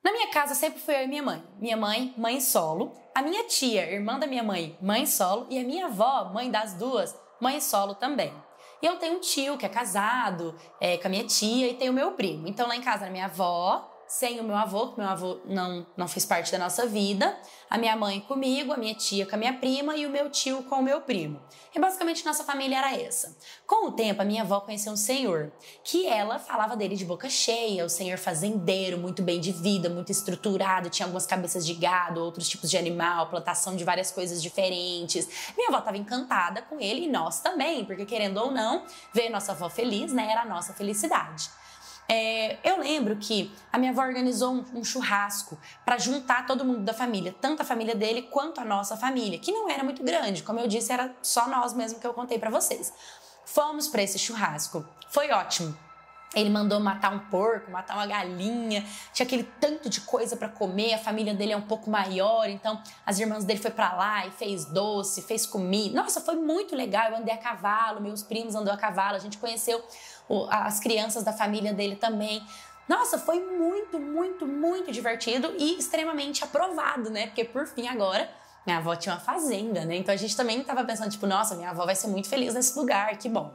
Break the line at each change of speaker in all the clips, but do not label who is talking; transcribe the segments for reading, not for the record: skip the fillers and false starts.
Na minha casa sempre fui eu e minha mãe. Minha mãe, mãe solo. A minha tia, irmã da minha mãe, mãe solo. E a minha avó, mãe das duas, mãe solo também. E eu tenho um tio que é casado com a minha tia e tem o meu primo. Então lá em casa a minha avó, sem o meu avô, que meu avô não fez parte da nossa vida. A minha mãe comigo, a minha tia com a minha prima e o meu tio com o meu primo. E basicamente nossa família era essa. Com o tempo, a minha avó conheceu um senhor, que ela falava dele de boca cheia, o senhor fazendeiro, muito bem de vida, muito estruturado, tinha algumas cabeças de gado, outros tipos de animal, plantação de várias coisas diferentes. Minha avó estava encantada com ele e nós também, porque querendo ou não, ver nossa avó feliz, né, era a nossa felicidade. Eu lembro que a minha avó organizou um churrasco para juntar todo mundo da família, tanto a família dele quanto a nossa família, que não era muito grande, como eu disse, era só nós mesmo que eu contei para vocês. Fomos para esse churrasco, foi ótimo. Ele mandou matar um porco, matar uma galinha, tinha aquele tanto de coisa para comer, a família dele é um pouco maior, então as irmãs dele foi para lá e fez doce, fez comida. Nossa, foi muito legal, eu andei a cavalo, meus primos andou a cavalo, a gente conheceu as crianças da família dele também. Nossa, foi muito, muito, muito divertido e extremamente aprovado, né? Porque por fim agora minha avó tinha uma fazenda, né? Então a gente também tava pensando, tipo, nossa, minha avó vai ser muito feliz nesse lugar, que bom.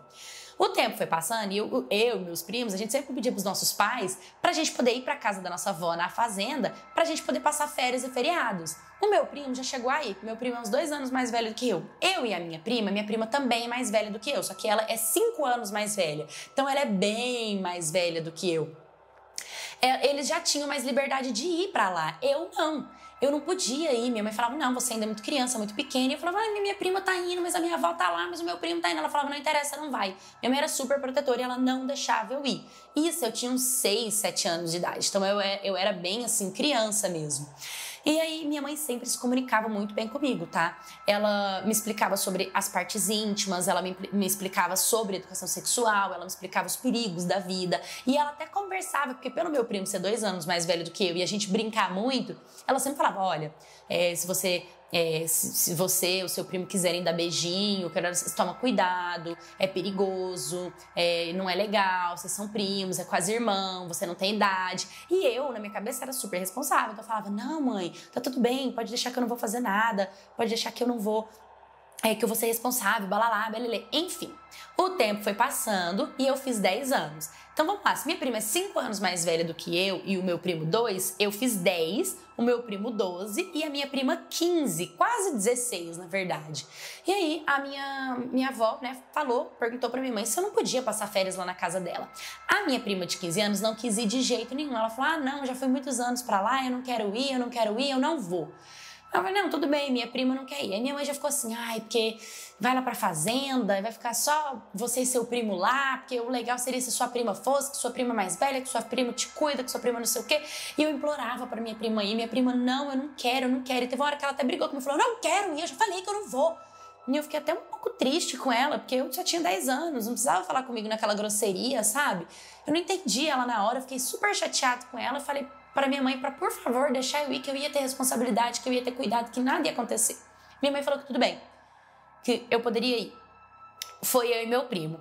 O tempo foi passando e eu e meus primos, a gente sempre pedia pros nossos pais pra gente poder ir pra casa da nossa avó na fazenda, pra gente poder passar férias e feriados. O meu primo já chegou aí, meu primo é uns 2 anos mais velho do que eu. Eu e a minha prima também é mais velha do que eu, só que ela é 5 anos mais velha. Então ela é bem mais velha do que eu. Eles já tinham mais liberdade de ir pra lá, eu não. Eu não podia ir, minha mãe falava, não, você ainda é muito criança, muito pequena. E eu falava, minha prima tá indo, mas a minha avó tá lá, mas o meu primo tá indo. Ela falava, não interessa, não vai. Minha mãe era super protetora e ela não deixava eu ir. Isso, eu tinha uns 6, 7 anos de idade, então eu era bem assim, criança mesmo. E aí minha mãe sempre se comunicava muito bem comigo, tá? Ela me explicava sobre as partes íntimas, ela me explicava sobre educação sexual, ela me explicava os perigos da vida. E ela até conversava, porque pelo meu primo ser 2 anos mais velho do que eu e a gente brincar muito, ela sempre falava, olha, se você e o seu primo quiserem dar beijinho, toma cuidado, é perigoso, não é legal, vocês são primos, é quase irmão, você não tem idade. E eu, na minha cabeça, era super responsável. Então eu falava, não mãe, tá tudo bem, pode deixar que eu não vou fazer nada, pode deixar que eu não vou... que eu vou ser responsável, balalá, belelê. Enfim, o tempo foi passando e eu fiz 10 anos. Então vamos lá, se minha prima é 5 anos mais velha do que eu e o meu primo 2, eu fiz 10, o meu primo 12 e a minha prima 15, quase 16 na verdade. E aí a minha avó, né, perguntou pra minha mãe se eu não podia passar férias lá na casa dela. A minha prima de 15 anos não quis ir de jeito nenhum. Ela falou, não, já fui muitos anos pra lá, eu não quero ir, eu não vou. Eu falei, não, tudo bem, minha prima não quer ir. Aí minha mãe já ficou assim, porque vai lá pra fazenda, vai ficar só você e seu primo lá, porque o legal seria se sua prima fosse, que sua prima é mais velha, que sua prima te cuida, que sua prima não sei o quê. E eu implorava pra minha prima ir, minha prima, não, eu não quero. E teve uma hora que ela até brigou comigo e falou, não quero ir, eu já falei que eu não vou. E eu fiquei até um pouco triste com ela, porque eu já tinha 10 anos, não precisava falar comigo naquela grosseria, sabe? Eu não entendi ela na hora, eu fiquei super chateada com ela, falei para minha mãe, por favor, deixar eu ir, que eu ia ter responsabilidade, que eu ia ter cuidado, que nada ia acontecer. Minha mãe falou que tudo bem, que eu poderia ir. Foi eu e meu primo.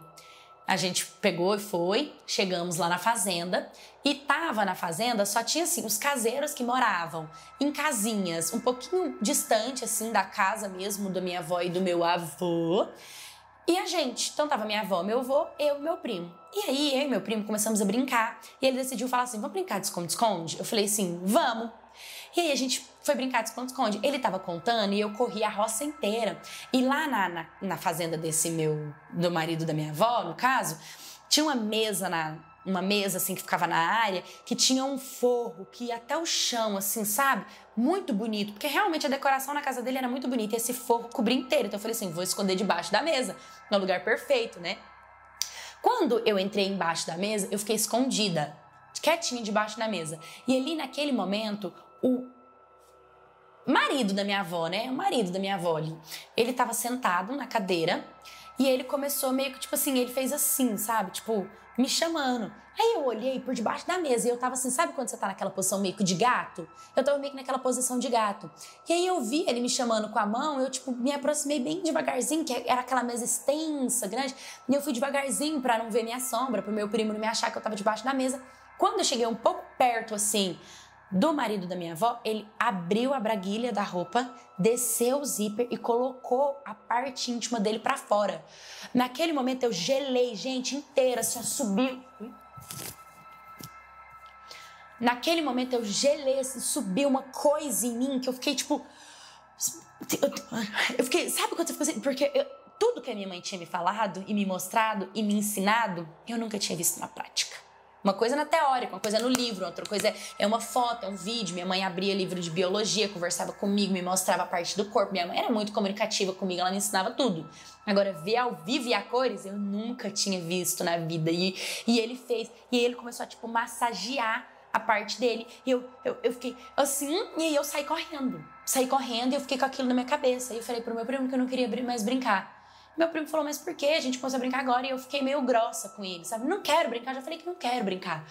A gente pegou e foi, chegamos lá na fazenda e tava na fazenda, só tinha assim, os caseiros que moravam em casinhas um pouquinho distante assim da casa mesmo da minha avó e do meu avô. E a gente, então tava minha avó, meu avô, eu e meu primo. E aí, eu e meu primo começamos a brincar. E ele decidiu falar assim, vamos brincar de esconde-esconde? Eu falei assim, vamos. E aí a gente foi brincar de esconde-esconde. Ele tava contando e eu corri a roça inteira. E lá na fazenda do marido da minha avó, no caso, tinha uma mesa assim que ficava na área, que tinha um forro que ia até o chão, assim, sabe? Muito bonito, porque realmente a decoração na casa dele era muito bonita e esse forro cobria inteiro. Então eu falei assim, vou esconder debaixo da mesa, no lugar perfeito, né? Quando eu entrei embaixo da mesa, eu fiquei escondida, quietinha debaixo da mesa. E ali naquele momento, o marido da minha avó, né? O marido da minha avó ali, ele tava sentado na cadeira e ele começou meio que, tipo assim, ele fez assim, sabe? Tipo, me chamando. Aí eu olhei por debaixo da mesa e eu tava assim, sabe quando você tá naquela posição meio que de gato? Eu tava meio que naquela posição de gato. E aí eu vi ele me chamando com a mão, eu tipo me aproximei bem devagarzinho, que era aquela mesa extensa, grande, e eu fui devagarzinho pra não ver minha sombra, pro meu primo não me achar que eu tava debaixo da mesa. Quando eu cheguei um pouco perto, assim, do marido da minha avó, ele abriu a braguilha da roupa, desceu o zíper e colocou a parte íntima dele pra fora. Naquele momento eu gelei, gente, inteira, assim, subiu. Naquele momento eu gelei, assim, subiu uma coisa em mim que eu fiquei tipo... Eu fiquei, sabe quando você fica assim? Porque tudo que a minha mãe tinha me falado e me mostrado e me ensinado, eu nunca tinha visto na prática. Uma coisa na teórica, uma coisa no livro, outra coisa é uma foto, é um vídeo. Minha mãe abria livro de biologia, conversava comigo, me mostrava a parte do corpo. Minha mãe era muito comunicativa comigo, ela me ensinava tudo. Agora, ver ao vivo e a cores, eu nunca tinha visto na vida. E ele fez, e ele começou a, tipo, massagear a parte dele. E eu fiquei assim, e aí eu saí correndo. Saí correndo e eu fiquei com aquilo na minha cabeça. E eu falei pro meu primo que eu não queria mais brincar. Meu primo falou, mas por quê? A gente começou a brincar agora. E eu fiquei meio grossa com ele, sabe? Não quero brincar. Já falei que não quero brincar.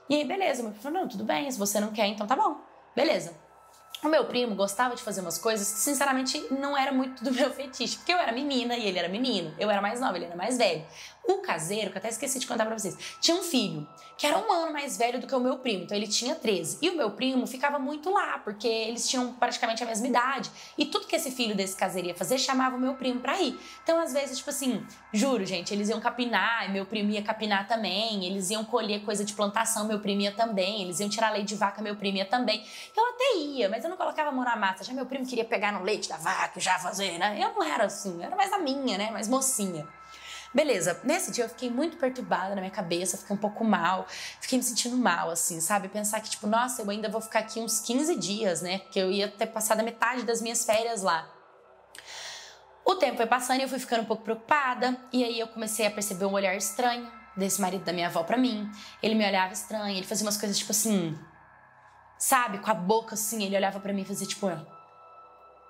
E aí, beleza. Meu primo falou, não, tudo bem. Se você não quer, então tá bom. Beleza. O meu primo gostava de fazer umas coisas que, sinceramente, não era muito do meu fetiche. Porque eu era menina e ele era menino. Eu era mais nova, ele era mais velho. O caseiro, que eu até esqueci de contar pra vocês, tinha um filho que era 1 ano mais velho do que o meu primo. Então ele tinha 13. E o meu primo ficava muito lá, porque eles tinham praticamente a mesma idade. E tudo que esse filho desse caseiro ia fazer, chamava o meu primo pra ir. Então, às vezes, tipo assim, juro, gente, eles iam capinar, e meu primo ia capinar também. Eles iam colher coisa de plantação, meu primo ia também. Eles iam tirar leite de vaca, meu primo ia também. Eu até ia, mas eu não colocava a mão na massa. Já meu primo queria pegar no leite da vaca e já fazer, né? Eu não era assim, eu era mais a minha, né? Mais mocinha. Beleza, nesse dia eu fiquei muito perturbada na minha cabeça, fiquei um pouco mal, fiquei me sentindo mal, assim, sabe? Pensar que, tipo, nossa, eu ainda vou ficar aqui uns 15 dias, né? Porque eu ia ter passado a metade das minhas férias lá. O tempo foi passando e eu fui ficando um pouco preocupada, e aí eu comecei a perceber um olhar estranho desse marido da minha avó pra mim. Ele me olhava estranho, ele fazia umas coisas, tipo assim, sabe? Com a boca, assim, ele olhava pra mim e fazia, tipo,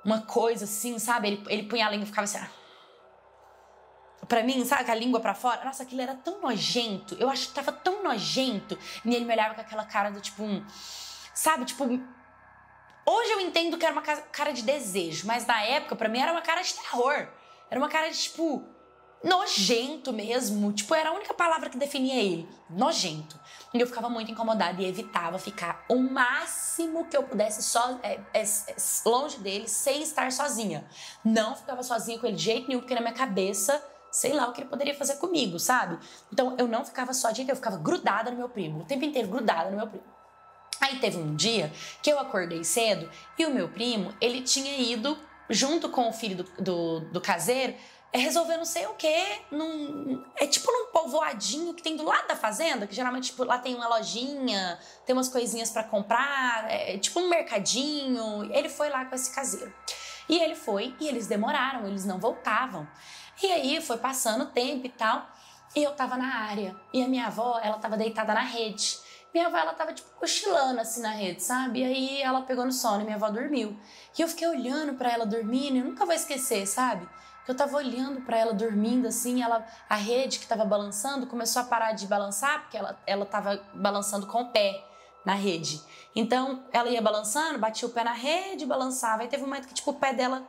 uma coisa assim, sabe? Ele punha a língua e ficava assim... Pra mim, sabe, com a língua pra fora. Nossa, aquilo era tão nojento. Eu acho que tava tão nojento. E ele me olhava com aquela cara do tipo... sabe, tipo... Hoje eu entendo que era uma cara de desejo. Mas na época, pra mim, era uma cara de terror. Era uma cara de, tipo... nojento mesmo. Tipo, era a única palavra que definia ele. Nojento. E eu ficava muito incomodada e evitava ficar o máximo que eu pudesse longe dele, sem estar sozinha. Não ficava sozinha com ele de jeito nenhum, porque na minha cabeça... sei lá o que ele poderia fazer comigo, sabe? Então, eu não ficava só de jeito, eu ficava grudada no meu primo. O tempo inteiro grudada no meu primo. Aí teve um dia que eu acordei cedo e o meu primo, ele tinha ido junto com o filho do caseiro resolver não sei o quê. É tipo num povoadinho que tem do lado da fazenda, que geralmente tipo, lá tem uma lojinha, tem umas coisinhas pra comprar, é tipo um mercadinho. Ele foi lá com esse caseiro. E ele foi e eles demoraram, eles não voltavam. E aí foi passando o tempo e tal, e eu tava na área. E a minha avó, ela tava deitada na rede. Minha avó, ela tava tipo cochilando assim na rede, sabe? E aí ela pegou no sono e minha avó dormiu. E eu fiquei olhando pra ela dormindo e eu nunca vou esquecer, sabe? Eu tava olhando pra ela dormindo assim, a rede que tava balançando começou a parar de balançar, porque ela tava balançando com o pé na rede. Então ela ia balançando, batia o pé na rede, balançava. Aí teve um momento que tipo o pé dela...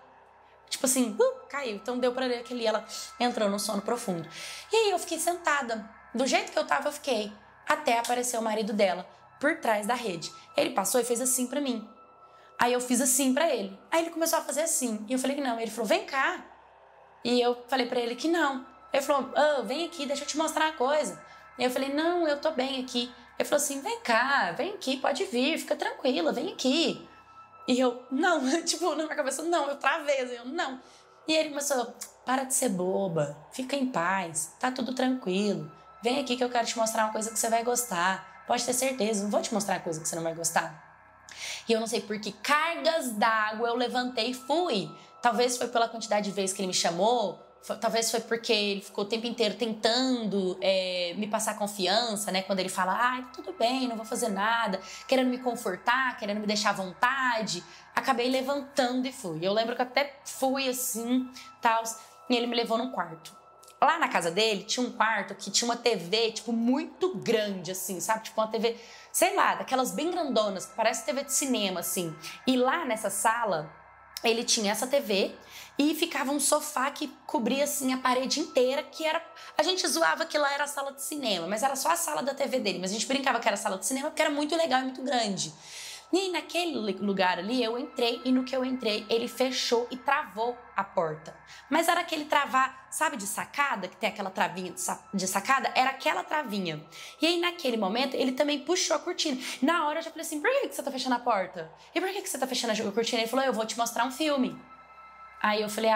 tipo assim, caiu. Então deu pra ler que ali ela entrou no sono profundo. E aí eu fiquei sentada. Do jeito que eu tava, eu fiquei. Até aparecer o marido dela, por trás da rede. Ele passou e fez assim pra mim. Aí eu fiz assim pra ele. Aí ele começou a fazer assim. E eu falei que não. Ele falou, vem cá. E eu falei pra ele que não. Ele falou, vem aqui, deixa eu te mostrar uma coisa. E eu falei, não, eu tô bem aqui. Ele falou assim, vem cá, vem aqui, pode vir, fica tranquila, vem aqui. E eu, não, tipo, na minha cabeça, não, eu travei, eu, não. E ele começou, para de ser boba, fica em paz, tá tudo tranquilo. Vem aqui que eu quero te mostrar uma coisa que você vai gostar. Pode ter certeza, não vou te mostrar uma coisa que você não vai gostar. E eu não sei por que cargas d'água eu levantei e fui. Talvez foi pela quantidade de vezes que ele me chamou, talvez foi porque ele ficou o tempo inteiro tentando me passar confiança, né? Quando ele fala, tudo bem, não vou fazer nada, querendo me confortar, querendo me deixar à vontade. Acabei levantando e fui. Eu lembro que até fui assim, tal, e ele me levou num quarto. Lá na casa dele tinha um quarto que tinha uma TV, tipo, muito grande, assim, sabe? Tipo uma TV, sei lá, daquelas bem grandonas, que parece TV de cinema, assim. E lá nessa sala, ele tinha essa TV e ficava um sofá que cobria, assim, a parede inteira, que era... A gente zoava que lá era a sala de cinema, mas era só a sala da TV dele. Mas a gente brincava que era a sala de cinema porque era muito legal e muito grande. E aí, naquele lugar ali, eu entrei e no que eu entrei, ele fechou e travou a porta. Mas era aquele travar, sabe, de sacada, que tem aquela travinha de sacada? Era aquela travinha. E aí, naquele momento, ele também puxou a cortina. Na hora, eu já falei assim, por que você tá fechando a porta? E por que você tá fechando a cortina? Ele falou, eu vou te mostrar um filme. Aí eu falei,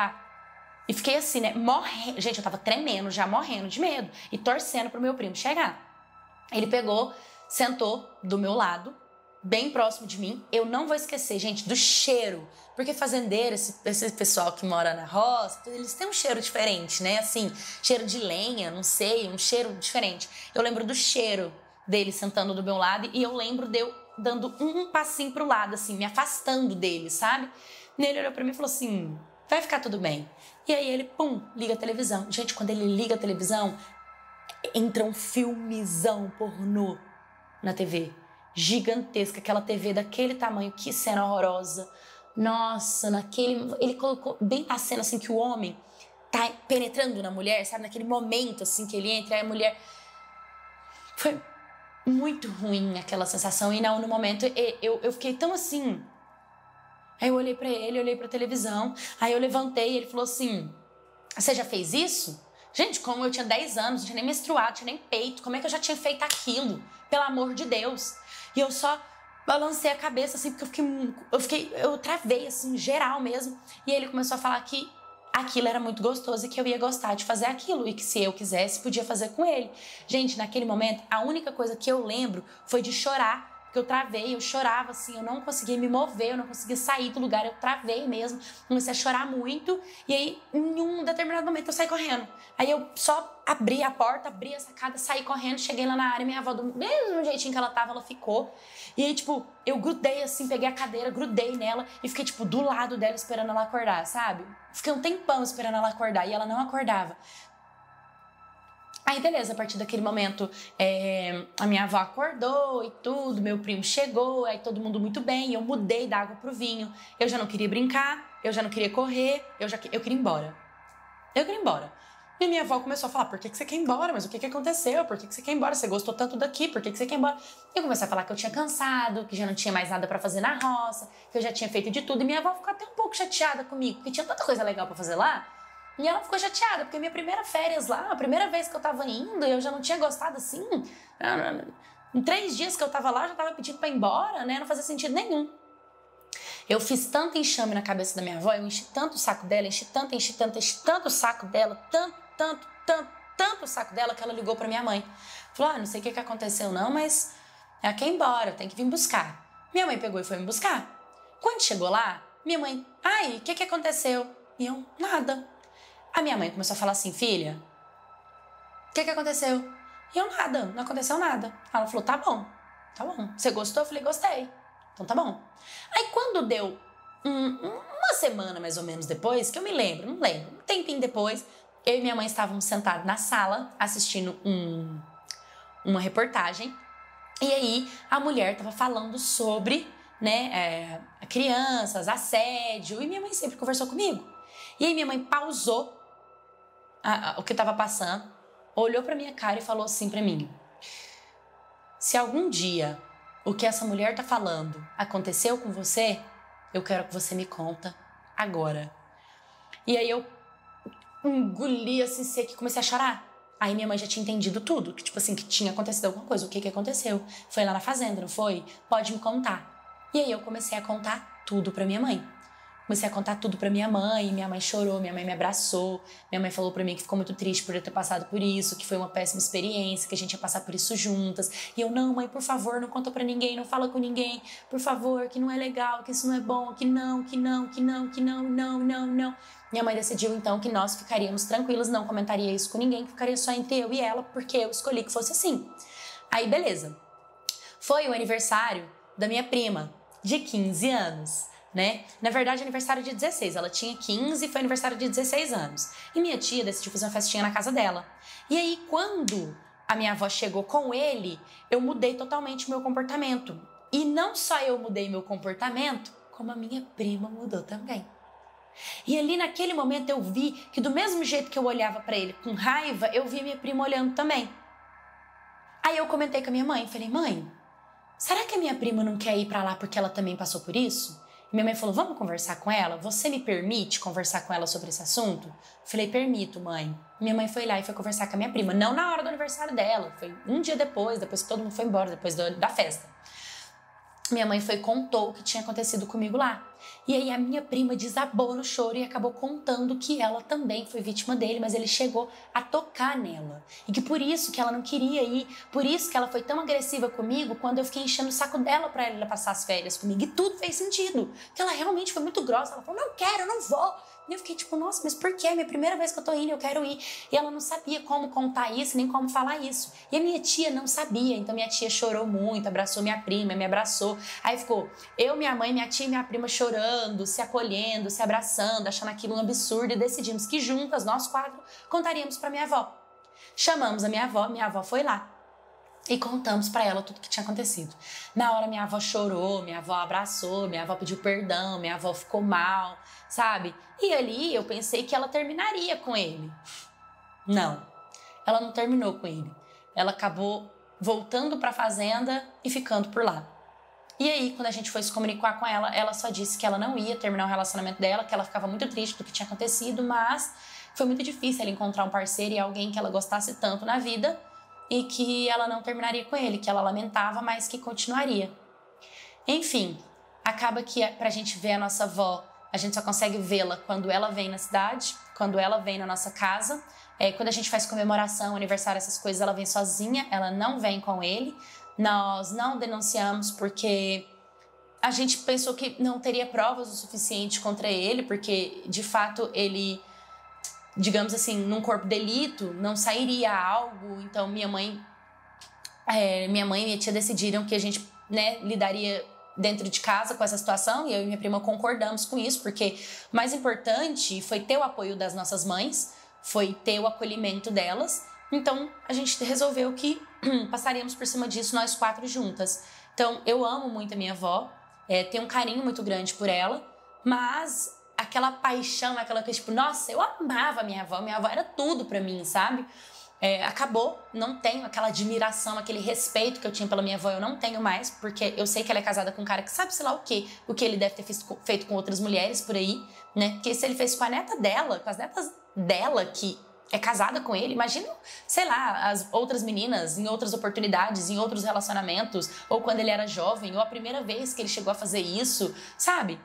e fiquei assim, né, morrendo. Gente, eu tava tremendo, já morrendo de medo. E torcendo pro meu primo chegar. Ele pegou, sentou do meu lado, bem próximo de mim. Eu não vou esquecer, gente, do cheiro. Porque fazendeiro, esse pessoal que mora na roça, eles têm um cheiro diferente, né? Assim, cheiro de lenha, não sei, um cheiro diferente. Eu lembro do cheiro dele sentando do meu lado e eu lembro de eu dando um passinho pro lado, assim, me afastando dele, sabe? E ele olhou pra mim e falou assim, vai ficar tudo bem. E aí ele, pum, liga a televisão. Gente, quando ele liga a televisão, entra um filmezão pornô na TV. Gigantesca, aquela TV daquele tamanho, que cena horrorosa. Nossa, ele colocou bem a cena assim que o homem tá penetrando na mulher, sabe? Naquele momento assim que ele entra, aí a mulher... Foi muito ruim aquela sensação. E no momento eu fiquei tão assim... Aí eu olhei pra ele, olhei pra televisão, aí eu levantei e ele falou assim, você já fez isso? Gente, como eu tinha 10 anos, não tinha nem menstruado, não tinha nem peito, como é que eu já tinha feito aquilo? Pelo amor de Deus. E eu só balancei a cabeça, assim, porque eu travei, assim, geral mesmo. E ele começou a falar que aquilo era muito gostoso e que eu ia gostar de fazer aquilo. E que se eu quisesse, podia fazer com ele. Gente, naquele momento, a única coisa que eu lembro foi de chorar. Porque eu travei, eu chorava assim, eu não conseguia me mover, eu não conseguia sair do lugar, eu travei mesmo, comecei a chorar muito, e aí em um determinado momento eu saí correndo. Aí eu só abri a porta, abri a sacada, saí correndo, cheguei lá na área, minha avó do mesmo jeitinho que ela tava, ela ficou. E aí, tipo, eu grudei assim, peguei a cadeira, grudei nela e fiquei, tipo, do lado dela esperando ela acordar, sabe? Fiquei um tempão esperando ela acordar e ela não acordava. Aí, beleza, a partir daquele momento, a minha avó acordou e tudo, meu primo chegou, aí todo mundo muito bem, eu mudei da água pro vinho, eu já não queria brincar, eu já não queria correr, eu queria ir embora. Eu queria ir embora. E minha avó começou a falar, por que você quer ir embora? Mas o que aconteceu? Por que você quer ir embora? Você gostou tanto daqui, por que você quer ir embora? Eu comecei a falar que eu tinha cansado, que já não tinha mais nada pra fazer na roça, que eu já tinha feito de tudo, e minha avó ficou até um pouco chateada comigo, porque tinha tanta coisa legal pra fazer lá. E ela ficou chateada, porque minha primeira férias lá, a primeira vez que eu tava indo, eu já não tinha gostado assim. Em 3 dias que eu tava lá, eu já tava pedindo pra ir embora, né? Não fazia sentido nenhum. Eu fiz tanto enxame na cabeça da minha avó, eu enchi tanto o saco dela, enchi tanto o saco dela, tanto o saco dela, que ela ligou pra minha mãe. Falou, não sei o que aconteceu não, mas ela quer ir embora, tem que vir buscar. Minha mãe pegou e foi me buscar. Quando chegou lá, minha mãe, o que aconteceu? E eu, nada. A minha mãe começou a falar assim, filha, o que aconteceu? E eu, nada, não aconteceu nada. Ela falou, tá bom. Você gostou? Eu falei, gostei. Então tá bom. Aí quando deu uma semana mais ou menos depois, que eu me lembro, não lembro, um tempinho depois, eu e minha mãe estávamos sentados na sala assistindo uma reportagem. E aí a mulher estava falando sobre, né, crianças, assédio, e minha mãe sempre conversou comigo. E aí minha mãe pausou o que estava passando, olhou pra minha cara e falou assim pra mim, se algum dia o que essa mulher tá falando aconteceu com você, eu quero que você me conta agora. E aí eu engoli assim seco e comecei a chorar. Aí minha mãe já tinha entendido tudo, que tipo assim, que tinha acontecido alguma coisa. O que aconteceu? Foi lá na fazenda, não foi? Pode me contar. E aí eu comecei a contar tudo pra minha mãe. Comecei a contar tudo pra minha mãe chorou, minha mãe me abraçou, minha mãe falou pra mim que ficou muito triste por eu ter passado por isso, que foi uma péssima experiência, que a gente ia passar por isso juntas. E eu, não, mãe, por favor, não conta pra ninguém, não fala com ninguém, por favor, que não é legal, que isso não é bom, que não. Minha mãe decidiu então que nós ficaríamos tranquilos, não comentaria isso com ninguém, que ficaria só entre eu e ela, porque eu escolhi que fosse assim. Aí, beleza. Foi o aniversário da minha prima, de 15 anos. Né? Na verdade, aniversário de 16. Ela tinha 15 e foi aniversário de 16 anos. E minha tia decidiu fazer uma festinha na casa dela. E aí, quando a minha avó chegou com ele, eu mudei totalmente o meu comportamento. E não só eu mudei meu comportamento, como a minha prima mudou também. E ali, naquele momento, eu vi que do mesmo jeito que eu olhava pra ele com raiva, eu vi minha prima olhando também. Aí eu comentei com a minha mãe, falei, mãe, será que a minha prima não quer ir pra lá porque ela também passou por isso? Minha mãe falou, vamos conversar com ela? Você me permite conversar com ela sobre esse assunto? Eu falei, permito, mãe. Minha mãe foi lá e foi conversar com a minha prima. Não na hora do aniversário dela. Foi um dia depois que todo mundo foi embora, depois da festa. Minha mãe foi e contou o que tinha acontecido comigo lá. E aí a minha prima desabou no choro e acabou contando que ela também foi vítima dele, mas ele chegou a tocar nela. E que por isso que ela não queria ir, por isso que ela foi tão agressiva comigo quando eu fiquei enchendo o saco dela pra ela passar as férias comigo. E tudo fez sentido, porque ela realmente foi muito grossa. Ela falou, não quero, eu não vou. E eu fiquei tipo, nossa, mas por quê? É minha primeira vez que eu tô indo, eu quero ir. E ela não sabia como contar isso, nem como falar isso. E a minha tia não sabia, então minha tia chorou muito, abraçou minha prima, me abraçou. Aí ficou eu, minha mãe, minha tia e minha prima chorando, se acolhendo, se abraçando, achando aquilo um absurdo. E decidimos que juntas, nós 4, contaríamos pra minha avó. Chamamos a minha avó foi lá. E contamos pra ela tudo o que tinha acontecido. Na hora minha avó chorou, minha avó abraçou, minha avó pediu perdão, minha avó ficou mal, sabe? E ali eu pensei que ela terminaria com ele. Não, ela não terminou com ele. Ela acabou voltando pra fazenda e ficando por lá. E aí, quando a gente foi se comunicar com ela, ela só disse que ela não ia terminar o relacionamento dela, que ela ficava muito triste do que tinha acontecido, mas foi muito difícil ela encontrar um parceiro e alguém que ela gostasse tanto na vida e que ela não terminaria com ele, que ela lamentava, mas que continuaria. Enfim, acaba que pra gente ver a nossa avó, a gente só consegue vê-la quando ela vem na cidade, quando ela vem na nossa casa. Quando a gente faz comemoração, aniversário, essas coisas, ela vem sozinha, ela não vem com ele. Nós não denunciamos porque a gente pensou que não teria provas o suficiente contra ele, porque, de fato, ele, digamos assim, num corpo de delito, não sairia algo. Então, minha mãe e minha tia decidiram que a gente, né, lidaria dentro de casa com essa situação, e eu e minha prima concordamos com isso, porque o mais importante foi ter o apoio das nossas mães, foi ter o acolhimento delas. Então, a gente resolveu que passaríamos por cima disso nós 4 juntas. Então, eu amo muito a minha avó, tenho um carinho muito grande por ela, mas aquela paixão, aquela coisa tipo, nossa, eu amava a minha avó era tudo pra mim, sabe? Acabou, não tenho aquela admiração, aquele respeito que eu tinha pela minha avó, eu não tenho mais, porque eu sei que ela é casada com um cara que sabe, sei lá o que ele deve ter feito com outras mulheres por aí, né? Porque se ele fez com a neta dela, com as netas dela, que é casada com ele, imagina, sei lá, as outras meninas em outras oportunidades, em outros relacionamentos, ou quando ele era jovem, ou a primeira vez que ele chegou a fazer isso, sabe?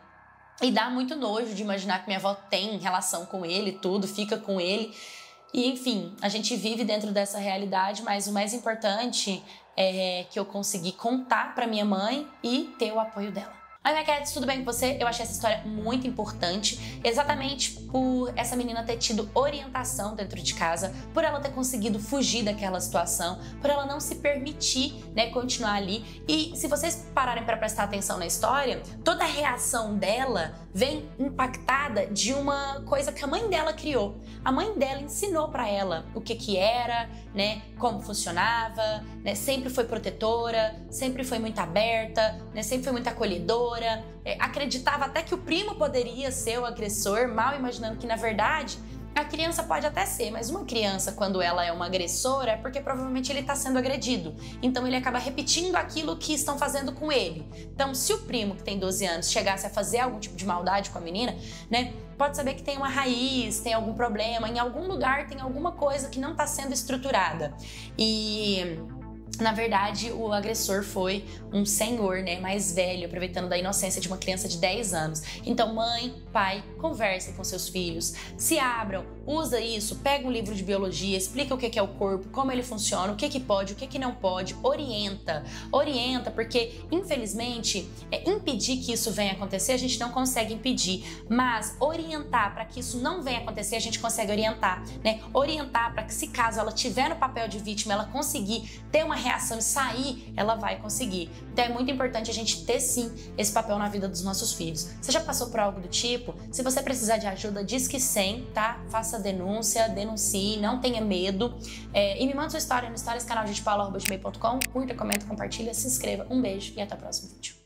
E dá muito nojo de imaginar que minha avó tem relação com ele, tudo, fica com ele. E, enfim, a gente vive dentro dessa realidade, mas o mais importante é que eu consegui contar pra minha mãe e ter o apoio dela. Oi, minha cats, tudo bem com você? Eu achei essa história muito importante, exatamente por essa menina ter tido orientação dentro de casa, por ela ter conseguido fugir daquela situação, por ela não se permitir, né, continuar ali. E se vocês pararem para prestar atenção na história, toda a reação dela vem impactada de uma coisa que a mãe dela criou. A mãe dela ensinou para ela o que era, né, como funcionava, né, sempre foi protetora, sempre foi muito aberta, né, sempre foi muito acolhedora. Acreditava até que o primo poderia ser o agressor, mal imaginando que, na verdade, a criança pode até ser, mas uma criança, quando ela é uma agressora, é porque provavelmente ele está sendo agredido. Então ele acaba repetindo aquilo que estão fazendo com ele. Então, se o primo, que tem 12 anos, chegasse a fazer algum tipo de maldade com a menina, né, pode saber que tem uma raiz, tem algum problema, em algum lugar tem alguma coisa que não está sendo estruturada. E na verdade, o agressor foi um senhor, né, mais velho, aproveitando da inocência de uma criança de 10 anos. Então, mãe, pai, conversem com seus filhos, se abram, usa isso, pega um livro de biologia, explica o que é o corpo, como ele funciona, o que pode, o que não pode, orienta, porque, infelizmente, impedir que isso venha acontecer, a gente não consegue impedir, mas orientar para que isso não venha acontecer, a gente consegue orientar, né, orientar para que, se caso ela tiver no papel de vítima, ela conseguir ter uma reação e sair, ela vai conseguir. Então é muito importante a gente ter sim esse papel na vida dos nossos filhos. Você já passou por algo do tipo? Se você precisar de ajuda, diz que sim, tá? Faça denúncia, denuncie, não tenha medo. E me manda sua história no stories, canal de paula@gmail.com. Curta, comenta, compartilha, se inscreva. Um beijo e até o próximo vídeo.